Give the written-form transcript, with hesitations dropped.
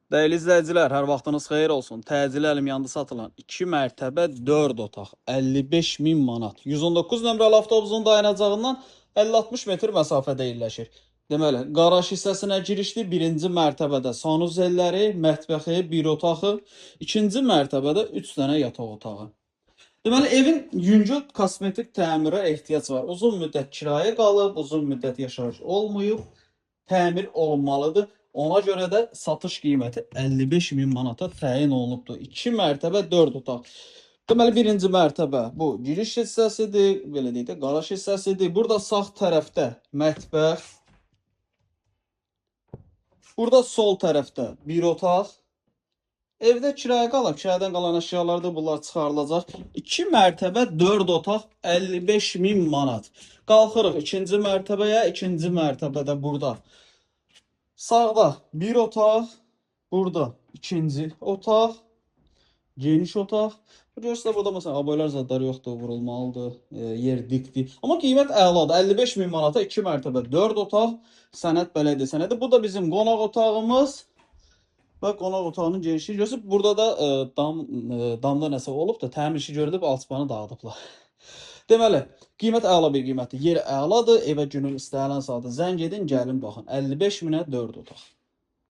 Değerli izləyicilər, hər vaxtınız xeyir olsun. Təcili əlim yanında satılan 2 mərtəbə 4 otaq 55.000 manat. 119 nömrəli avtobusun dayanacağından 50-60 metr məsafədə yerləşir. Deməli, qaraj hissəsinə girişli birinci mərtəbədə sanuzelləri, mətbəxi, bir otağı, ikinci mərtəbədə 3 dənə yataq otağı. Deməli, evin yüngül kosmetik təmirə ehtiyac var. Uzun müddət kirayə qalıb, uzun müddət yaşayış olmayıb, təmir olunmalıdır. Ona görə də satış qiyməti 55.000 manata təyin olunubdur. 2 mərtəbə 4 otaq. Deməli, birinci mərtəbə bu giriş hissəsidir, belə deyək də, qaraj hissəsidir. Burada sağ tərəfdə mətbəx, burada sol tərəfdə bir otaq. Evdə kirayə qalıb, kiraədən qalan əşyalar da bunlar çıxarılacaq. 2 mərtəbə 4 otaq 55.000 manat. Qalxırıq ikinci mərtəbəyə, ikinci mərtəbədə burada. Sağda bir otaq, burada ikinci otaq, geniş otaq. Görürsünüz burada məsələn aboylar zadları yoxdur, vurulmalıdır, yer dikdir. Amma qiymət əladır. 55.000 manata 2 mərtəbə 4 otaq, sənəd bələdiyyə sənədi. Bu da bizim qonaq otağımız. Bax qonaq otağının genişliyi görürsünüz. Burada da damda nəsə olub da təmir işi görülüb, alçıpanı dağıdıblar. Deməli, qiymət əla bir qiymətdir. Yer əladır. Evə günün istənilən saatı zəng edin, gəlin baxın. 55.000-ə 4 otaq.